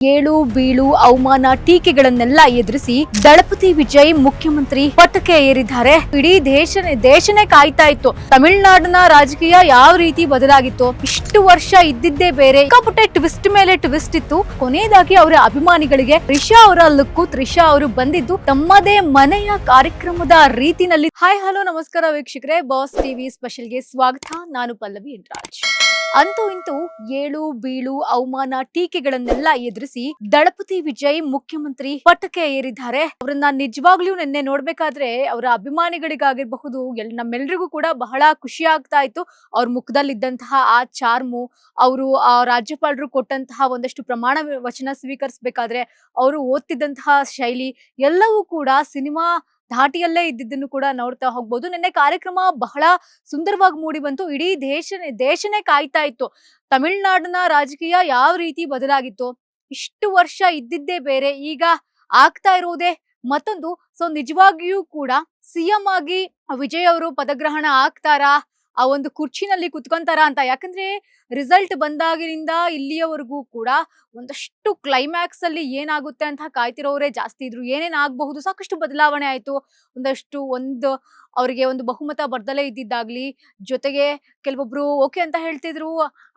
ಏಳು ಬೀಳು ಅವಮಾನ ಟೀಕೆಗಳನ್ನೆಲ್ಲ ಎದುರಿಸಿ ದಳಪತಿ ವಿಜಯ್ ಮುಖ್ಯಮಂತ್ರಿ ಪಟ್ಟಕ್ಕೆ ಏರಿದ್ದಾರೆ. ಇಡೀ ದೇಶನೇ ಕಾಯ್ತಾ ಇತ್ತು. ತಮಿಳುನಾಡಿನ ರಾಜಕೀಯ ಯಾವ ರೀತಿ ಬದಲಾಗಿತ್ತು, ಇಷ್ಟು ವರ್ಷ ಇದ್ದಿದ್ದೇ ಬೇರೆ, ಸಿಕ್ಕಾಪಟ್ಟೆ ಟ್ವಿಸ್ಟ್ ಮೇಲೆ ಟ್ವಿಸ್ಟ್ ಇತ್ತು. ಕೊನೆಯದಾಗಿ ಅವರ ಅಭಿಮಾನಿಗಳಿಗೆ ತ್ರಿಷಾ ಅವರ ಲುಕ್ಕು, ತ್ರಿಷಾ ಅವರು ಬಂದಿದ್ದು ತಮ್ಮದೇ ಮನೆಯ ಕಾರ್ಯಕ್ರಮದ ರೀತಿನಲ್ಲಿ. ಹಾಯ್ ಹಲೋ ನಮಸ್ಕಾರ ವೀಕ್ಷಕರೇ, ಬಾಸ್ ಟಿವಿ ಸ್ಪೆಷಲ್ಗೆ ಸ್ವಾಗತ. ನಾನು ಪಲ್ಲವಿ ರಾಜ್. ಅಂತೂ ಇಂತೂ ಏಳು ಬೀಳು ಅವಮಾನ ಟೀಕೆಗಳನ್ನೆಲ್ಲ ಎದುರಿಸಿ ದಳಪತಿ ವಿಜಯ್ ಮುಖ್ಯಮಂತ್ರಿ ಪಟ್ಟಕ್ಕೆ ಏರಿದ್ದಾರೆ. ಅವರನ್ನ ನಿಜವಾಗ್ಲೂ ನಿನ್ನೆ ನೋಡ್ಬೇಕಾದ್ರೆ ಅವರ ಅಭಿಮಾನಿಗಳಿಗಾಗಿರಬಹುದು, ನಮ್ಮೆಲ್ರಿಗೂ ಕೂಡ ಬಹಳ ಖುಷಿ ಆಗ್ತಾ ಇತ್ತು. ಅವ್ರ ಮುಖದಲ್ಲಿದ್ದಂತಹ ಆ ಚಾರ್ಮು, ಅವರು ಆ ರಾಜ್ಯಪಾಲರು ಕೊಟ್ಟಂತಹ ಒಂದಷ್ಟು ಪ್ರಮಾಣ ವಚನ ಸ್ವೀಕರಿಸಬೇಕಾದ್ರೆ ಅವರು ಓದ್ತಿದ್ದಂತಹ ಶೈಲಿ ಎಲ್ಲವೂ ಕೂಡ ಸಿನಿಮಾ ಧಾಟಿಯಲ್ಲೇ ಇದ್ದಿದ್ದನ್ನು ಕೂಡ ನೋಡ್ತಾ ಹೋಗ್ಬೋದು. ನಿನ್ನೆ ಕಾರ್ಯಕ್ರಮ ಬಹಳ ಸುಂದರವಾಗಿ ಮೂಡಿ ಬಂತು. ಇಡೀ ದೇಶನೇ ಕಾಯ್ತಾ ಇತ್ತು. ತಮಿಳುನಾಡಿನ ರಾಜಕೀಯ ಯಾವ ರೀತಿ ಬದಲಾಗಿತ್ತು, ಇಷ್ಟು ವರ್ಷ ಇದ್ದಿದ್ದೇ ಬೇರೆ, ಈಗ ಆಗ್ತಾ ಇರೋದೇ ಮತ್ತೊಂದು. ಸೊ ನಿಜವಾಗಿಯೂ ಕೂಡ ಸಿಎಂ ಆಗಿ ವಿಜಯ್ ಅವರು ಪದಗ್ರಹಣ ಆಗ್ತಾರಾ, ಆ ಒಂದು ಕುರ್ಚಿನಲ್ಲಿ ಕುತ್ಕೊಂತಾರ ಅಂತ. ಯಾಕಂದ್ರೆ ರಿಸಲ್ಟ್ ಬಂದಾಗಿನಿಂದ ಇಲ್ಲಿಯವರೆಗೂ ಕೂಡ ಒಂದಷ್ಟು ಕ್ಲೈಮ್ಯಾಕ್ಸ್ ಅಲ್ಲಿ ಏನಾಗುತ್ತೆ ಅಂತ ಕಾಯ್ತಿರೋರೇ ಜಾಸ್ತಿ ಇದ್ರು. ಏನೇನ್ ಆಗಬಹುದು, ಸಾಕಷ್ಟು ಬದಲಾವಣೆ ಆಯ್ತು. ಅವರಿಗೆ ಒಂದು ಬಹುಮತ ಬರ್ದಲೇ ಇದ್ದಿದ್ದಾಗ್ಲಿ, ಜೊತೆಗೆ ಕೆಲವೊಬ್ರು ಓಕೆ ಅಂತ ಹೇಳ್ತಿದ್ರು,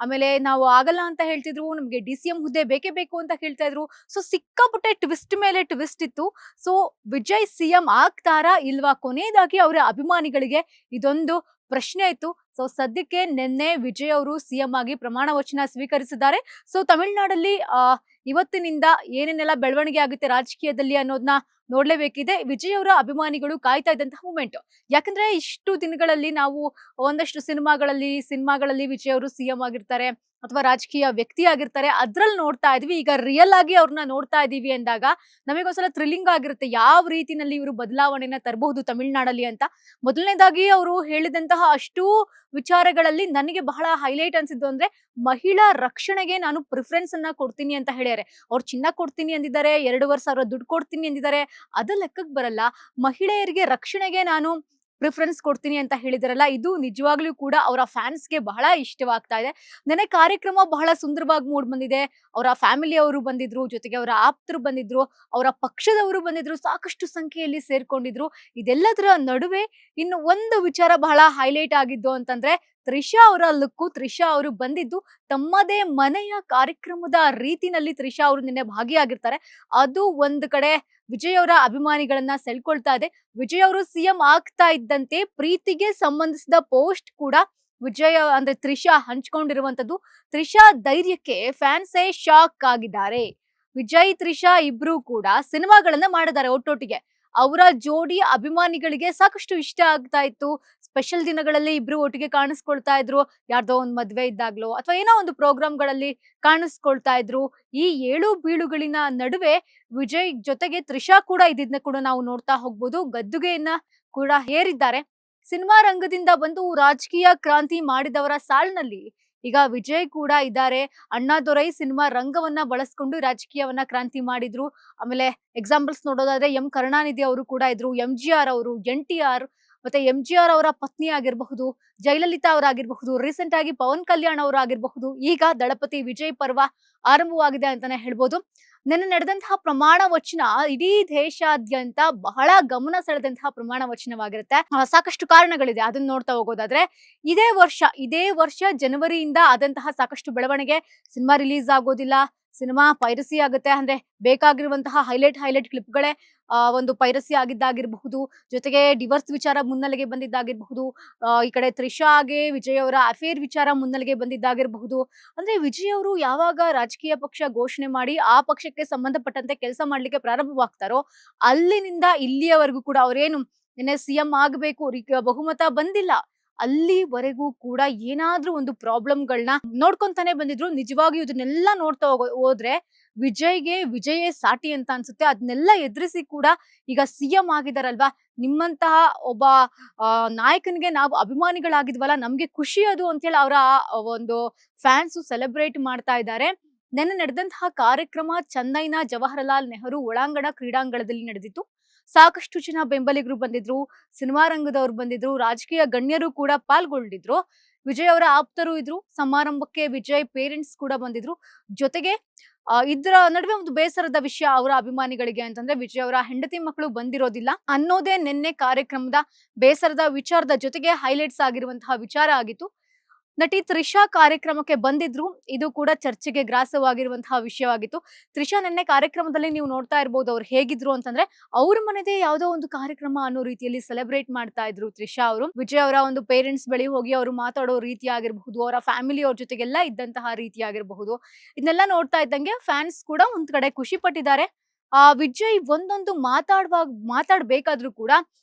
ಆಮೇಲೆ ನಾವು ಆಗಲ್ಲ ಅಂತ ಹೇಳ್ತಿದ್ರು, ನಮ್ಗೆ DCM ಹುದ್ದೆ ಬೇಕೇ ಬೇಕು ಅಂತ ಹೇಳ್ತಾ ಇದ್ರು. ಸೊ ಸಿಕ್ಕಾಪಟ್ಟೆ ಟ್ವಿಸ್ಟ್ ಮೇಲೆ ಟ್ವಿಸ್ಟ್ ಇತ್ತು. ಸೊ ವಿಜಯ್ CM ಆಗ್ತಾರಾ ಇಲ್ವಾ, ಕೊನೆಯದಾಗಿ ಅವರ ಅಭಿಮಾನಿಗಳಿಗೆ ಇದೊಂದು ಪ್ರಶ್ನೆ ಇತ್ತು. ಸೊ ಸದ್ಯಕ್ಕೆ ನಿನ್ನೆ ವಿಜಯ್ ಅವರು CM ಆಗಿ ಪ್ರಮಾಣ ವಚನ ಸ್ವೀಕರಿಸಿದ್ದಾರೆ. ಸೊ ತಮಿಳುನಾಡಲ್ಲಿ ಇವತ್ತಿನಿಂದ ಏನೇನೆಲ್ಲ ಬೆಳವಣಿಗೆ ಆಗುತ್ತೆ ರಾಜಕೀಯದಲ್ಲಿ ಅನ್ನೋದನ್ನ ನೋಡ್ಲೇಬೇಕಿದೆ. ವಿಜಯ್ ಅವರ ಅಭಿಮಾನಿಗಳು ಕಾಯ್ತಾ ಇದ್ದಂತಹ ಮೂಮೆಂಟ್. ಯಾಕಂದ್ರೆ ಇಷ್ಟು ದಿನಗಳಲ್ಲಿ ನಾವು ಒಂದಷ್ಟು ಸಿನಿಮಾಗಳಲ್ಲಿ ವಿಜಯ್ ಅವರು CM ಆಗಿರ್ತಾರೆ ಅಥವಾ ರಾಜಕೀಯ ವ್ಯಕ್ತಿ ಆಗಿರ್ತಾರೆ, ಅದ್ರಲ್ಲಿ ನೋಡ್ತಾ ಇದ್ವಿ. ಈಗ ರಿಯಲ್ ಆಗಿ ಅವ್ರನ್ನ ನೋಡ್ತಾ ಇದೀವಿ ಅಂದಾಗ ನಮಗೊಂದ್ಸಲ ಥ್ರಿಲ್ಲಿಂಗ್ ಆಗಿರುತ್ತೆ, ಯಾವ ರೀತಿನಲ್ಲಿ ಇವರು ಬದಲಾವಣೆನ ತರಬಹುದು ತಮಿಳುನಾಡಲ್ಲಿ ಅಂತ. ಮೊದಲನೇದಾಗಿ ಅವರು ಹೇಳಿದಂತಹ ಅಷ್ಟೂ ವಿಚಾರಗಳಲ್ಲಿ ನನಗೆ ಬಹಳ ಹೈಲೈಟ್ ಅನ್ಸಿದ್ದು ಅಂದ್ರೆ ಮಹಿಳಾ ರಕ್ಷಣೆಗೆ ನಾನು ಪ್ರಿಫರೆನ್ಸ್ ಅನ್ನ ಕೊಡ್ತೀನಿ ಅಂತ ಹೇಳ್ಯಾರೆ. ಅವ್ರು ಚಿನ್ನ ಕೊಡ್ತೀನಿ ಅಂದಿದ್ದಾರೆ, 2,500 ದುಡ್ಡು ಕೊಡ್ತೀನಿ ಅಂದಿದ್ದಾರೆ. ಅದು ಲೆಕ್ಕಕ್ಕೆ ಬರಲ್ಲ. ಮಹಿಳೆಯರಿಗೆ ರಕ್ಷಣೆಗೆ ನಾನು ಪ್ರಿಫರೆನ್ಸ್ ಕೊಡ್ತೀನಿ ಅಂತ ಹೇಳಿದಾರಲ್ಲ, ಇದು ನಿಜವಾಗ್ಲೂ ಕೂಡ ಅವರ ಫ್ಯಾನ್ಸ್ಗೆ ಬಹಳ ಇಷ್ಟವಾಗ್ತಾ ಇದೆ. ನೆನೆ ಕಾರ್ಯಕ್ರಮ ಬಹಳ ಸುಂದರವಾಗಿ ಮೂಡ್ ಬಂದಿದೆ. ಅವರ ಫ್ಯಾಮಿಲಿ ಅವರು ಬಂದಿದ್ರು, ಜೊತೆಗೆ ಅವರ ಆಪ್ತರು ಬಂದಿದ್ರು, ಅವರ ಪಕ್ಷದವರು ಬಂದಿದ್ರು, ಸಾಕಷ್ಟು ಸಂಖ್ಯೆಯಲ್ಲಿ ಸೇರ್ಕೊಂಡಿದ್ರು. ಇದೆಲ್ಲದರ ನಡುವೆ ಇನ್ನು ಒಂದು ವಿಚಾರ ಬಹಳ ಹೈಲೈಟ್ ಆಗಿದ್ದು ಅಂತಂದ್ರೆ ತ್ರಿಷಾ ಅವರ ಲುಕ್ಕು. ತ್ರಿಷಾ ಅವರು ಬಂದಿದ್ದು ತಮ್ಮದೇ ಮನೆಯ ಕಾರ್ಯಕ್ರಮದ ರೀತಿನಲ್ಲಿ ತ್ರಿಷಾ ಅವರು ನಿನ್ನೆ ಭಾಗಿಯಾಗಿರ್ತಾರೆ. ಅದು ಒಂದ್ ಕಡೆ ವಿಜಯ್ ಅವರ ಅಭಿಮಾನಿಗಳನ್ನ ಸೆಳ್ಕೊಳ್ತಾ ಇದೆ. ವಿಜಯ್ ಅವರು CM ಆಗ್ತಾ ಇದ್ದಂತೆ ಪ್ರೀತಿಗೆ ಸಂಬಂಧಿಸಿದ ಪೋಸ್ಟ್ ಕೂಡ ವಿಜಯ್ ಅಂದ್ರೆ ತ್ರಿಷಾ ಹಂಚ್ಕೊಂಡಿರುವಂತದ್ದು. ತ್ರಿಷಾ ಧೈರ್ಯಕ್ಕೆ ಫ್ಯಾನ್ಸೇ ಶಾಕ್ ಆಗಿದ್ದಾರೆ. ವಿಜಯ್ ತ್ರಿಷಾ ಇಬ್ರು ಕೂಡ ಸಿನಿಮಾಗಳನ್ನ ಮಾಡಿದ್ದಾರೆ ಒಟ್ಟೊಟ್ಟಿಗೆ. ಅವರ ಜೋಡಿ ಅಭಿಮಾನಿಗಳಿಗೆ ಸಾಕಷ್ಟು ಇಷ್ಟ ಆಗ್ತಾ ಇತ್ತು. ಸ್ಪೆಷಲ್ ದಿನಗಳಲ್ಲಿ ಇಬ್ರು ಒಟ್ಟಿಗೆ ಕಾಣಿಸ್ಕೊಳ್ತಾ ಇದ್ರು. ಯಾರ್ದೋ ಒಂದು ಮದ್ವೆ ಇದ್ದಾಗ್ಲೋ ಅಥವಾ ಏನೋ ಒಂದು ಪ್ರೋಗ್ರಾಮ್ಗಳಲ್ಲಿ ಕಾಣಿಸ್ಕೊಳ್ತಾ ಇದ್ರು. ಈ ಏಳು ಬೀಳುಗಳಿನ ನಡುವೆ ವಿಜಯ್ ಜೊತೆಗೆ ತ್ರಿಷಾ ಕೂಡ ಇದನ್ನ ಕೂಡ ನಾವು ನೋಡ್ತಾ ಹೋಗ್ಬೋದು. ಗದ್ದುಗೆಯನ್ನ ಕೂಡ ಹೇರಿದ್ದಾರೆ. ಸಿನಿಮಾ ರಂಗದಿಂದ ಬಂದು ರಾಜಕೀಯ ಕ್ರಾಂತಿ ಮಾಡಿದವರ ಸಾಲಿನಲ್ಲಿ ಈಗ ವಿಜಯ್ ಕೂಡ ಇದ್ದಾರೆ. ಅಣ್ಣಾದೊರೈ ಸಿನಿಮಾ ರಂಗವನ್ನ ಬಳಸ್ಕೊಂಡು ರಾಜಕೀಯವನ್ನ ಕ್ರಾಂತಿ ಮಾಡಿದ್ರು. ಆಮೇಲೆ ಎಕ್ಸಾಂಪಲ್ಸ್ ನೋಡೋದಾದ್ರೆ ಕರುಣಾನಿಧಿ ಅವರು ಕೂಡ ಇದ್ರು, MGR ಅವರು, NTR, ಮತ್ತೆ MGR ಅವರ ಪತ್ನಿ ಆಗಿರಬಹುದು, ಜಯಲಲಿತಾ ಅವರಾಗಿರ್ಬಹುದು, ರೀಸೆಂಟ್ ಆಗಿ ಪವನ್ ಕಲ್ಯಾಣ್ ಅವರು ಆಗಿರಬಹುದು. ಈಗ ದಳಪತಿ ವಿಜಯ್ ಪರ್ವ ಆರಂಭವಾಗಿದೆ ಅಂತಾನೆ ಹೇಳ್ಬೋದು. ನಿನ್ನೆ ನಡೆದಂತಹ ಪ್ರಮಾಣ ವಚನ ಇಡೀ ದೇಶಾದ್ಯಂತ ಬಹಳ ಗಮನ ಸೆಳೆದಂತಹ ಪ್ರಮಾಣ ವಚನವಾಗಿರುತ್ತೆ. ಸಾಕಷ್ಟು ಕಾರಣಗಳಿದೆ, ಅದನ್ನ ನೋಡ್ತಾ ಹೋಗೋದಾದ್ರೆ ಇದೇ ವರ್ಷ ಜನವರಿಯಿಂದ ಆದಂತಹ ಸಾಕಷ್ಟು ಬೆಳವಣಿಗೆ. ಸಿನಿಮಾ ರಿಲೀಸ್ ಆಗೋದಿಲ್ಲ, ಸಿನಿಮಾ ಪೈರಸಿ ಆಗುತ್ತೆ. ಅಂದ್ರೆ ಬೇಕಾಗಿರುವಂತಹ ಹೈಲೈಟ್ ಕ್ಲಿಪ್ಗಳೇ ಒಂದು ಪೈರಸಿ ಆಗಿದ್ದಾಗಿರಬಹುದು, ಜೊತೆಗೆ ಡಿವೋರ್ಸ್ ವಿಚಾರ ಮುನ್ನೆಲೆಗೆ ಬಂದಿದ್ದಾಗಿರಬಹುದು, ಈ ಕಡೆ ತ್ರಿಷಾಗೆ ವಿಜಯ್ ಅವರ ಅಫೇರ್ ವಿಚಾರ ಮುನ್ನೆಲೆಗೆ ಬಂದಿದ್ದಾಗಿರಬಹುದು. ಅಂದ್ರೆ ವಿಜಯ್ ಅವರು ಯಾವಾಗ ರಾಜಕೀಯ ಪಕ್ಷ ಘೋಷಣೆ ಮಾಡಿ ಆ ಪಕ್ಷಕ್ಕೆ ಸಂಬಂಧಪಟ್ಟಂತೆ ಕೆಲಸ ಮಾಡ್ಲಿಕ್ಕೆ ಪ್ರಾರಂಭವಾಗ್ತಾರೋ ಅಲ್ಲಿನಿಂದ ಇಲ್ಲಿಯವರೆಗೂ ಕೂಡ ಅವರೇನು ನಿನ್ನೆ CM ಆಗ್ಬೇಕು, ಬಹುಮತ ಬಂದಿಲ್ಲ, ಅಲ್ಲಿವರೆಗೂ ಕೂಡ ಏನಾದ್ರೂ ಒಂದು ಪ್ರಾಬ್ಲಮ್ಗಳನ್ನ ನೋಡ್ಕೊಂತಾನೆ ಬಂದಿದ್ರು. ನಿಜವಾಗಿಯೂ ಇದನ್ನೆಲ್ಲ ನೋಡ್ತಾ ಹೋದ್ರೆ ವಿಜಯೇ ಸಾಟಿ ಅಂತ ಅನ್ಸುತ್ತೆ. ಅದನ್ನೆಲ್ಲ ಎದುರಿಸಿ ಕೂಡ ಈಗ CM ಆಗಿದಾರಲ್ವಾ. ನಿಮ್ಮಂತಹ ಒಬ್ಬ ನಾಯಕನಿಗೆ ನಾವು ಅಭಿಮಾನಿಗಳಾಗಿದ್ವಲ್ಲ, ನಮ್ಗೆ ಖುಷಿ ಅದು ಅಂತ ಹೇಳಿ ಅವರ ಒಂದು ಫ್ಯಾನ್ಸ್ ಸೆಲೆಬ್ರೇಟ್ ಮಾಡ್ತಾ ಇದ್ದಾರೆ. ನೆನ್ನೆ ನಡೆದಂತಹ ಕಾರ್ಯಕ್ರಮ ಚೆನ್ನೈನ ಜವಾಹರಲಾಲ್ ನೆಹರು ಒಳಾಂಗಣ ಕ್ರೀಡಾಂಗಣದಲ್ಲಿ ನಡೆದಿತ್ತು. ಸಾಕಷ್ಟು ಜನ ಬೆಂಬಲಿಗರು ಬಂದಿದ್ರು, ಸಿನಿಮಾ ರಂಗದವರು ಬಂದಿದ್ರು, ರಾಜಕೀಯ ಗಣ್ಯರು ಕೂಡ ಪಾಲ್ಗೊಂಡಿದ್ರು. ವಿಜಯ್ ಅವರ ಆಪ್ತರು ಇದ್ರು. ಸಮಾರಂಭಕ್ಕೆ ವಿಜಯ್ ಪೇರೆಂಟ್ಸ್ ಕೂಡ ಬಂದಿದ್ರು. ಜೊತೆಗೆ ಇದ್ರ ನಡುವೆ ಒಂದು ಬೇಸರದ ವಿಷಯ ಅವರ ಅಭಿಮಾನಿಗಳಿಗೆ ಅಂತಂದ್ರೆ ವಿಜಯ್ ಅವರ ಹೆಂಡತಿ ಮಕ್ಕಳು ಬಂದಿರೋದಿಲ್ಲ ಅನ್ನೋದೇ ನಿನ್ನೆ ಕಾರ್ಯಕ್ರಮದ ಬೇಸರದ ವಿಚಾರದ ಜೊತೆಗೆ ಹೈಲೈಟ್ಸ್ ಆಗಿರುವಂತಹ ವಿಚಾರ ಆಗಿತ್ತು. ನಟಿ ತ್ರಿಷಾ ಕಾರ್ಯಕ್ರಮಕ್ಕೆ ಬಂದಿದ್ರು. ಇದು ಕೂಡ ಚರ್ಚೆಗೆ ಗ್ರಾಸವಾಗಿರುವಂತಹ ವಿಷಯವಾಗಿತ್ತು. ತ್ರಿಷಾ ನಿನ್ನೆ ಕಾರ್ಯಕ್ರಮದಲ್ಲಿ ನೀವು ನೋಡ್ತಾ ಇರಬಹುದು ಅವ್ರು ಹೇಗಿದ್ರು ಅಂತಂದ್ರೆ ಅವ್ರ ಮನೆದೇ ಯಾವುದೋ ಒಂದು ಕಾರ್ಯಕ್ರಮ ಅನ್ನೋ ರೀತಿಯಲ್ಲಿ ಸೆಲೆಬ್ರೇಟ್ ಮಾಡ್ತಾ ಇದ್ರು ತ್ರಿಷಾ ಅವರು. ವಿಜಯ್ ಅವರ ಒಂದು ಪೇರೆಂಟ್ಸ್ ಬಳಿ ಹೋಗಿ ಅವರು ಮಾತಾಡೋ ರೀತಿ ಆಗಿರಬಹುದು, ಅವರ ಫ್ಯಾಮಿಲಿ ಅವ್ರ ಜೊತೆಗೆಲ್ಲ ಇದ್ದಂತಹ ರೀತಿ ಆಗಿರಬಹುದು, ಇದನ್ನೆಲ್ಲ ನೋಡ್ತಾ ಇದ್ದಂಗೆ ಫ್ಯಾನ್ಸ್ ಕೂಡ ಒಂದ್ ಕಡೆ ಖುಷಿ ಪಟ್ಟಿದ್ದಾರೆ. ವಿಜಯ್ ಒಂದೊಂದು ಮಾತಾಡ್ಬೇಕಾದ್ರೂ ಕೂಡ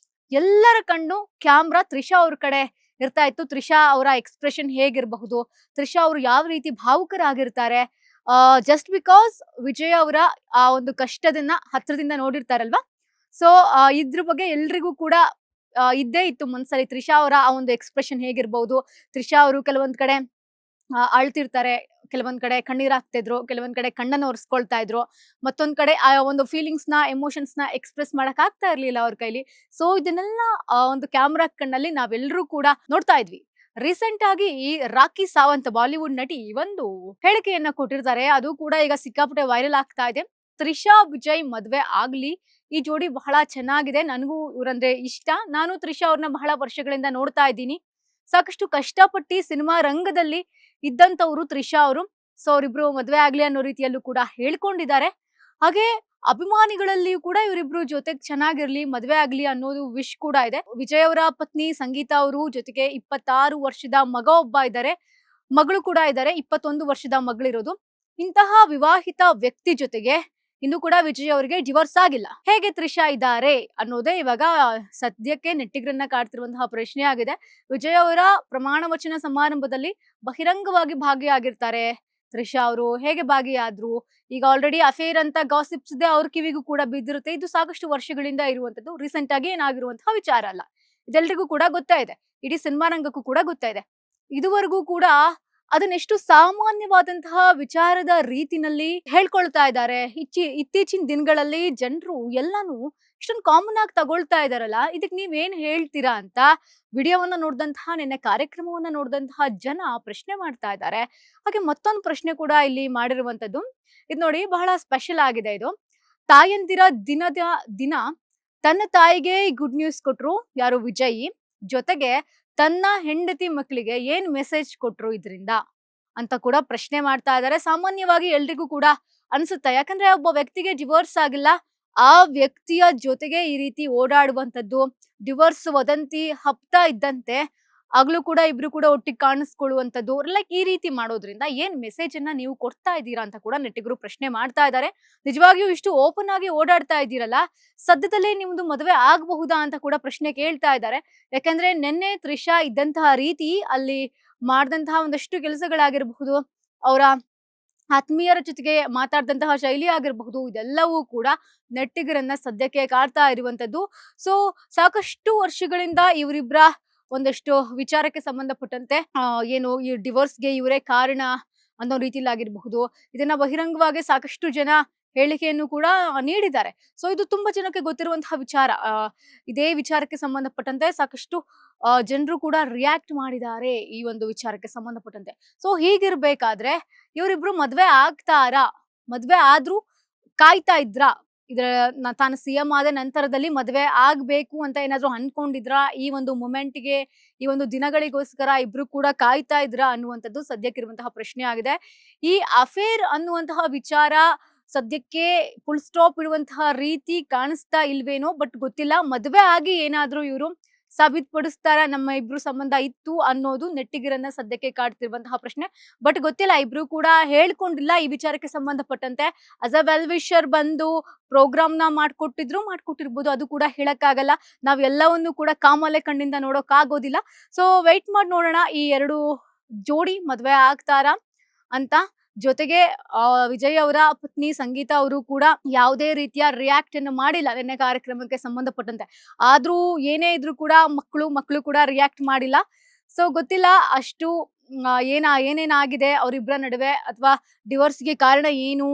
ಎಲ್ಲರ ಕಣ್ಣು ಕ್ಯಾಮ್ರಾ ತ್ರಿಷಾ ಅವ್ರ ಕಡೆ ಇರ್ತಾ ಇತ್ತು. ತ್ರಿಷಾ ಅವರ ಎಕ್ಸ್ಪ್ರೆಷನ್ ಹೇಗಿರಬಹುದು, ತ್ರಿಷಾ ಅವರು ಯಾವ ರೀತಿ ಭಾವುಕರಾಗಿರ್ತಾರೆ, ಜಸ್ಟ್ ಬಿಕಾಸ್ ವಿಜಯ್ ಅವರ ಆ ಒಂದು ಕಷ್ಟದನ್ನ ಹತ್ರದಿಂದ ನೋಡಿರ್ತಾರಲ್ವಾ. ಸೊ ಇದ್ರ ಬಗ್ಗೆ ಎಲ್ರಿಗೂ ಕೂಡ ಇದ್ದೇ ಇತ್ತು ಮನ್ಸಲ್ಲಿ ತ್ರಿಷಾ ಅವರ ಆ ಒಂದು ಎಕ್ಸ್ಪ್ರೆಷನ್ ಹೇಗಿರ್ಬಹುದು. ತ್ರಿಷಾ ಅವರು ಕೆಲವೊಂದ್ ಕಡೆ ಅಳ್ತಿರ್ತಾರೆ, ಕೆಲವೊಂದ್ ಕಡೆ ಕಣ್ಣೀರ್ ಹಾಕ್ತಿದ್ರು, ಕೆಲವೊಂದ್ ಕಡೆ ಕಣ್ಣನ್ನು ಒರೆಸ್ಕೊಳ್ತಾ ಇದ್ರು, ಮತ್ತೊಂದ್ ಕಡೆ ಆ ಒಂದು ಫೀಲಿಂಗ್ಸ್ ನ ಎಮೋಷನ್ಸ್ ನ ಎಕ್ಸ್ಪ್ರೆಸ್ ಮಾಡಕ್ ಆಗ್ತಾ ಇರ್ಲಿಲ್ಲ ಅವ್ರ ಕೈಲಿ. ಸೊ ಇದನ್ನೆಲ್ಲ ಒಂದು ಕ್ಯಾಮ್ರಾ ಕಣ್ಣಲ್ಲಿ ನಾವೆಲ್ಲರೂ ಕೂಡ ನೋಡ್ತಾ ಇದ್ವಿ. ರೀಸೆಂಟ್ ಆಗಿ ರಾಖಿ ಸಾವಂತ್ ಬಾಲಿವುಡ್ ನಟಿ ಒಂದು ಹೇಳಿಕೆಯನ್ನ ಕೊಟ್ಟಿರ್ತಾರೆ. ಅದು ಕೂಡ ಈಗ ಸಿಕ್ಕಾಪಟ್ಟೆ ವೈರಲ್ ಆಗ್ತಾ ಇದೆ. ತ್ರಿಷಾ ವಿಜಯ್ ಮದ್ವೆ ಆಗ್ಲಿ, ಈ ಜೋಡಿ ಬಹಳ ಚೆನ್ನಾಗಿದೆ, ನನಗೂ ಇವ್ರಂದ್ರೆ ಇಷ್ಟ, ನಾನು ತ್ರಿಷಾ ಅವ್ರನ್ನ ಬಹಳ ವರ್ಷಗಳಿಂದ ನೋಡ್ತಾ ಇದ್ದೀನಿ, ಸಾಕಷ್ಟು ಕಷ್ಟಪಟ್ಟು ಸಿನಿಮಾ ರಂಗದಲ್ಲಿ ಇದ್ದಂತವ್ರು ತ್ರಿಷಾ ಅವರು. ಸೊ ಅವರಿಬ್ರು ಮದ್ವೆ ಆಗ್ಲಿ ಅನ್ನೋ ರೀತಿಯಲ್ಲೂ ಕೂಡ ಹೇಳ್ಕೊಂಡಿದ್ದಾರೆ. ಹಾಗೆ ಅಭಿಮಾನಿಗಳಲ್ಲಿಯೂ ಕೂಡ ಇವರಿಬ್ರು ಜೊತೆಗ್ ಚೆನ್ನಾಗಿರ್ಲಿ, ಮದ್ವೆ ಆಗ್ಲಿ ಅನ್ನೋದು ವಿಶ್ ಕೂಡ ಇದೆ. ವಿಜಯ್ ಅವರ ಪತ್ನಿ ಸಂಗೀತಾ ಅವರು ಜೊತೆಗೆ 26 ವರ್ಷದ ಮಗ ಒಬ್ಬ ಇದ್ದಾರೆ, ಮಗಳು ಕೂಡ ಇದ್ದಾರೆ, 21 ವರ್ಷದ ಮಗಳಿರೋದು. ಇಂತಹ ವಿವಾಹಿತ ವ್ಯಕ್ತಿ ಜೊತೆಗೆ ಇನ್ನು ಕೂಡ ವಿಜಯ್ ಅವರಿಗೆ ಡಿವೋರ್ಸ್ ಆಗಿಲ್ಲ. ಹೇಗೆ ತ್ರಿಷಾ ಇದ್ದಾರೆ ಅನ್ನೋದೇ ಇವಾಗ ಸದ್ಯಕ್ಕೆ ನೆಟ್ಟಿಗರನ್ನ ಕಾಡ್ತಿರುವಂತಹ ಪ್ರಶ್ನೆ ಆಗಿದೆ. ವಿಜಯ್ ಅವರ ಪ್ರಮಾಣ ವಚನ ಸಮಾರಂಭದಲ್ಲಿ ಬಹಿರಂಗವಾಗಿ ಭಾಗಿಯಾಗಿರ್ತಾರೆ ತ್ರಿಷಾ ಅವರು. ಹೇಗೆ ಭಾಗಿಯಾದ್ರು, ಈಗ ಆಲ್ರೆಡಿ ಅಫೇರ್ ಅಂತ ಗಾಸಿಪ್ಸ್ ಇದೆ, ಅವ್ರ ಕಿವಿಗೂ ಕೂಡ ಬಿದ್ದಿರುತ್ತೆ. ಇದು ಸಾಕಷ್ಟು ವರ್ಷಗಳಿಂದ ಇರುವಂತದ್ದು, ರೀಸೆಂಟ್ ಆಗಿ ಏನಾಗಿರುವಂತಹ ವಿಚಾರ ಅಲ್ಲ. ಇದೆಲ್ರಿಗೂ ಕೂಡ ಗೊತ್ತಾ ಇದೆ, ಇಡೀ ಸಿನಿಮಾ ರಂಗಕ್ಕೂ ಕೂಡ ಗೊತ್ತಾ ಇದೆ. ಇದುವರೆಗೂ ಕೂಡ ಅದನ್ನೆಷ್ಟು ಸಾಮಾನ್ಯವಾದಂತಹ ವಿಚಾರದ ರೀತಿನಲ್ಲಿ ಹೇಳ್ಕೊಳ್ತಾ ಇದ್ದಾರೆ. ಇತ್ತೀಚಿನ ದಿನಗಳಲ್ಲಿ ಜನರು ಎಲ್ಲಾನು ಇಷ್ಟೊಂದು ಕಾಮನ್ ಆಗಿ ತಗೊಳ್ತಾ ಇದಾರಲ್ಲ, ಇದಕ್ ನೀವೇನ್ ಹೇಳ್ತೀರಾ ಅಂತ ವಿಡಿಯೋವನ್ನ ನೋಡಿದಂತಹ, ನಿನ್ನೆ ಕಾರ್ಯಕ್ರಮವನ್ನ ನೋಡಿದಂತಹ ಜನ ಪ್ರಶ್ನೆ ಮಾಡ್ತಾ ಇದ್ದಾರೆ. ಹಾಗೆ ಮತ್ತೊಂದು ಪ್ರಶ್ನೆ ಕೂಡ ಇಲ್ಲಿ ಮಾಡಿರುವಂತದ್ದು, ಇದು ನೋಡಿ ಬಹಳ ಸ್ಪೆಷಲ್ ಆಗಿದೆ. ಇದು ತಾಯಂದಿರ ದಿನ ತನ್ನ ತಾಯಿಗೆ ಗುಡ್ ನ್ಯೂಸ್ ಕೊಟ್ರು ಯಾರು, ವಿಜಯ್. ಜೊತೆಗೆ ತನ್ನ ಹೆಂಡತಿ ಮಕ್ಕಳಿಗೆ ಏನ್ ಮೆಸೇಜ್ ಕೊಟ್ರು ಇದರಿಂದ ಅಂತ ಕೂಡ ಪ್ರಶ್ನೆ ಮಾಡ್ತಾ ಇದ್ದಾರೆ. ಸಾಮಾನ್ಯವಾಗಿ ಎಲ್ರಿಗೂ ಕೂಡ ಅನ್ಸುತ್ತೆ, ಯಾಕಂದ್ರೆ ಒಬ್ಬ ವ್ಯಕ್ತಿಗೆ ಡಿವೋರ್ಸ್ ಆಗಿಲ್ಲ, ಆ ವ್ಯಕ್ತಿಯ ಜೊತೆಗೆ ಈ ರೀತಿ ಓಡಾಡುವಂತದ್ದು, ಡಿವೋರ್ಸ್ ವದಂತಿ ಹಬ್ತಾ ಇದ್ದಂತೆ ಆಗ್ಲೂ ಕೂಡ ಇಬ್ರು ಕೂಡ ಒಟ್ಟಿಗೆ ಕಾಣಿಸ್ಕೊಳ್ಳುವಂತದ್ದು, ಲೈಕ್ ಈ ರೀತಿ ಮಾಡೋದ್ರಿಂದ ಏನ್ ಮೆಸೇಜ್ ಅನ್ನ ನೀವು ಕೊಡ್ತಾ ಇದ್ದೀರಾ ಅಂತ ಕೂಡ ನೆಟ್ಟಿಗರು ಪ್ರಶ್ನೆ ಮಾಡ್ತಾ ಇದ್ದಾರೆ. ನಿಜವಾಗಿಯೂ ಇಷ್ಟು ಓಪನ್ ಆಗಿ ಓಡಾಡ್ತಾ ಇದ್ದೀರಲ್ಲ, ಸದ್ಯದಲ್ಲೇ ನಿಮ್ದು ಮದುವೆ ಆಗಬಹುದಾ ಅಂತ ಕೂಡ ಪ್ರಶ್ನೆ ಕೇಳ್ತಾ ಇದ್ದಾರೆ. ಯಾಕಂದ್ರೆ ನಿನ್ನೆ ತ್ರಿಷಾ ಇದ್ದಂತಹ ರೀತಿ, ಅಲ್ಲಿ ಮಾಡಿದಂತಹ ಒಂದಷ್ಟು ಕೆಲಸಗಳಾಗಿರಬಹುದು, ಅವರ ಆತ್ಮೀಯರ ಜೊತೆಗೆ ಮಾತಾಡಿದಂತಹ ಶೈಲಿ ಆಗಿರಬಹುದು, ಇದೆಲ್ಲವೂ ಕೂಡ ನೆಟ್ಟಿಗರನ್ನ ಸದ್ಯಕ್ಕೆ ಕಾಡ್ತಾ ಇರುವಂತದ್ದು. ಸೊ ಸಾಕಷ್ಟು ವರ್ಷಗಳಿಂದ ಇವರಿಬ್ಬರ ಒಂದಷ್ಟು ವಿಚಾರಕ್ಕೆ ಸಂಬಂಧಪಟ್ಟಂತೆ ಏನು ಈ ಡಿವೋರ್ಸ್ಗೆ ಇವರೇ ಕಾರಣ ಅನ್ನೋ ರೀತಿಯಲ್ಲಿ ಆಗಿರಬಹುದು, ಇದನ್ನ ಬಹಿರಂಗವಾಗಿ ಸಾಕಷ್ಟು ಜನ ಹೇಳಿಕೆಯನ್ನು ಕೂಡ ನೀಡಿದ್ದಾರೆ. ಸೊ ಇದು ತುಂಬಾ ಜನಕ್ಕೆ ಗೊತ್ತಿರುವಂತಹ ವಿಚಾರ. ಇದೇ ವಿಚಾರಕ್ಕೆ ಸಂಬಂಧಪಟ್ಟಂತೆ ಸಾಕಷ್ಟು ಜನರು ಕೂಡ ರಿಯಾಕ್ಟ್ ಮಾಡಿದ್ದಾರೆ ಈ ಒಂದು ವಿಚಾರಕ್ಕೆ ಸಂಬಂಧಪಟ್ಟಂತೆ. ಸೊ ಹೀಗಿರ್ಬೇಕಾದ್ರೆ ಇವರಿಬ್ರು ಮದ್ವೆ ಆಗ್ತಾರಾ, ಮದ್ವೆ ಆದ್ರೂ ಕಾಯ್ತಾ ಇದ್ರ, ಇದ್ರ ತಾನು ಸಿಎಂ ಆದ ನಂತರದಲ್ಲಿ ಮದ್ವೆ ಆಗ್ಬೇಕು ಅಂತ ಏನಾದ್ರು ಅನ್ಕೊಂಡಿದ್ರ, ಈ ಒಂದು ಮೊಮೆಂಟ್ಗೆ, ಈ ಒಂದು ದಿನಗಳಿಗೋಸ್ಕರ ಇಬ್ರು ಕೂಡ ಕಾಯ್ತಾ ಇದ್ರ ಅನ್ನುವಂಥದ್ದು ಸದ್ಯಕ್ಕಿರುವಂತಹ ಪ್ರಶ್ನೆ ಆಗಿದೆ. ಈ ಅಫೇರ್ ಅನ್ನುವಂತಹ ವಿಚಾರ ಸದ್ಯಕ್ಕೆ ಫುಲ್ ಸ್ಟಾಪ್ ಇಡುವಂತಹ ರೀತಿ ಕಾಣಿಸ್ತಾ ಇಲ್ವೇನೋ, ಬಟ್ ಗೊತ್ತಿಲ್ಲ. ಮದ್ವೆ ಆಗಿ ಏನಾದ್ರೂ ಇವರು ಸಾಬೀತುಪಡಿಸ್ತಾರ ನಮ್ಮ ಇಬ್ರು ಸಂಬಂಧ ಇತ್ತು ಅನ್ನೋದು ನೆಟ್ಟಿಗರನ್ನ ಸದ್ಯಕ್ಕೆ ಕಾಡ್ತಿರುವಂತಹ ಪ್ರಶ್ನೆ. ಬಟ್ ಗೊತ್ತಿಲ್ಲ, ಇಬ್ರು ಕೂಡ ಹೇಳ್ಕೊಂಡಿಲ್ಲ ಈ ವಿಚಾರಕ್ಕೆ ಸಂಬಂಧಪಟ್ಟಂತೆ. ಆಸ್ ಅ ವೆಲ್ ವಿಶರ್ ಬಂದು ಪ್ರೋಗ್ರಾಮ್ ನ ಮಾಡ್ಕೊಟ್ಟಿರ್ಬೋದು, ಅದು ಕೂಡ ಹೇಳಕ್ಕಾಗಲ್ಲ. ನಾವ್ ಎಲ್ಲವನ್ನು ಕೂಡ ಕಾಮಲೆ ಕಣ್ಣಿಂದ ನೋಡೋಕ್ ಆಗೋದಿಲ್ಲ. ಸೊ ವೆಯ್ಟ್ ಮಾಡಿ ನೋಡೋಣ, ಈ ಎರಡು ಜೋಡಿ ಮದ್ವೆ ಆಗ್ತಾರಾ ಅಂತ. ಜೊತೆಗೆ ವಿಜಯ್ ಅವರ ಪತ್ನಿ ಸಂಗೀತಾ ಅವರು ಕೂಡ ಯಾವುದೇ ರೀತಿಯ ರಿಯಾಕ್ಟ್ ಅನ್ನು ಮಾಡಿಲ್ಲ ನಿನ್ನೆ ಕಾರ್ಯಕ್ರಮಕ್ಕೆ ಸಂಬಂಧಪಟ್ಟಂತೆ. ಆದ್ರೂ ಏನೇ ಇದ್ರು ಕೂಡ ಮಕ್ಕಳು ಕೂಡ ರಿಯಾಕ್ಟ್ ಮಾಡಿಲ್ಲ. ಸೊ ಗೊತ್ತಿಲ್ಲ ಅಷ್ಟು ಏನೇನಾಗಿದೆ ಅವರಿಬ್ಬರ ನಡುವೆ, ಅಥವಾ ಡಿವೋರ್ಸ್ಗೆ ಕಾರಣ ಏನು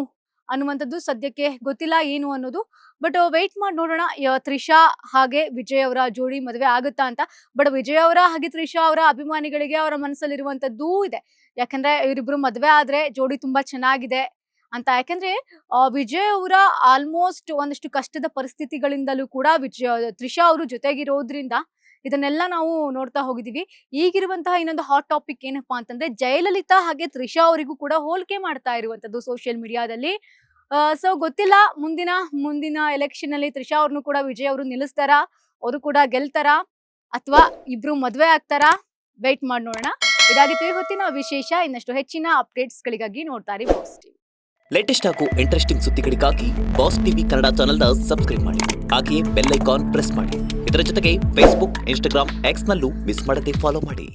ಅನ್ನುವಂಥದ್ದು ಸದ್ಯಕ್ಕೆ ಗೊತ್ತಿಲ್ಲ ಏನು ಅನ್ನೋದು. ಬಟ್ ವೆಯ್ಟ್ ಮಾಡಿ ನೋಡೋಣ, ತ್ರಿಷಾ ಹಾಗೆ ವಿಜಯ್ ಅವರ ಜೋಡಿ ಮದುವೆ ಆಗುತ್ತಾ ಅಂತ. ಬಟ್ ವಿಜಯ್ ಅವರ ಹಾಗೆ ತ್ರಿಷಾ ಅವರ ಅಭಿಮಾನಿಗಳಿಗೆ ಅವರ ಮನಸ್ಸಲ್ಲಿರುವಂತದ್ದೂ ಇದೆ. ಯಾಕಂದ್ರೆ ಇವರಿಬ್ರು ಮದ್ವೆ ಆದ್ರೆ ಜೋಡಿ ತುಂಬಾ ಚೆನ್ನಾಗಿದೆ, ಅಂತ. ಯಾಕಂದ್ರೆ ವಿಜಯ್ ಅವರ ಆಲ್ಮೋಸ್ಟ್ ಒಂದಷ್ಟು ಕಷ್ಟದ ಪರಿಸ್ಥಿತಿಗಳಿಂದಲೂ ಕೂಡ ತ್ರಿಷಾ ಅವರು ಜೊತೆಗಿರೋದ್ರಿಂದ ಇದನ್ನೆಲ್ಲ ನಾವು ನೋಡ್ತಾ ಹೋಗಿದೀವಿ. ಈಗಿರುವಂತಹ ಇನ್ನೊಂದು ಹಾಟ್ ಟಾಪಿಕ್ ಏನಪ್ಪಾ ಅಂತಂದ್ರೆ ಜಯಲಲಿತಾ ಹಾಗೆ ತ್ರಿಷಾ ಅವರಿಗೂ ಕೂಡ ಹೋಲಿಕೆ ಮಾಡ್ತಾ ಇರುವಂತದ್ದು ಸೋಷಿಯಲ್ ಮೀಡಿಯಾದಲ್ಲಿ. ಸೊ ಗೊತ್ತಿಲ್ಲ ಮುಂದಿನ ಎಲೆಕ್ಷನ್ ಅಲ್ಲಿ ತ್ರಿಷಾ ಅವ್ರನ್ನು ಕೂಡ ವಿಜಯ್ ಅವರು ನಿಲ್ಲಿಸ್ತಾರಾ, ಅವರು ಕೂಡ ಗೆಲ್ತಾರಾ ಅಥವಾ ಇಬ್ರು ಮದ್ವೆ ಆಗ್ತಾರಾ? ವೇಟ್ ಮಾಡಿ ನೋಡೋಣ. ಇದಾಗಿತ್ತು ಇವತ್ತಿನ ವಿಶೇಷ. ಇನ್ನಷ್ಟು ಹೆಚ್ಚಿನ ಅಪ್ಡೇಟ್ಸ್ ಗಳಿಗಾಗಿ ನೋಡ್ತಾ ಇರಿ ಬಾಸ್ ಟಿವಿ. ಲೇಟೆಸ್ಟ್ ಹಾಗೂ ಇಂಟ್ರೆಸ್ಟಿಂಗ್ ಸುದ್ದಿಗಳಿಗಾಗಿ ಬಾಸ್ ಟಿವಿ ಕನ್ನಡ ಚಾನೆಲ್ನ ಸಬ್ಸ್ಕ್ರೈಬ್ ಮಾಡಿ. ಹಾಗೆಯೇ ಬೆಲ್ ಐಕಾನ್ ಪ್ರೆಸ್ ಮಾಡಿ. ಇದರ ಜೊತೆಗೆ ಫೇಸ್ಬುಕ್, ಇನ್ಸ್ಟಾಗ್ರಾಮ್, ಎಕ್ಸ್ ನಲ್ಲೂ ಮಿಸ್ ಮಾಡದೆ ಫಾಲೋ ಮಾಡಿ.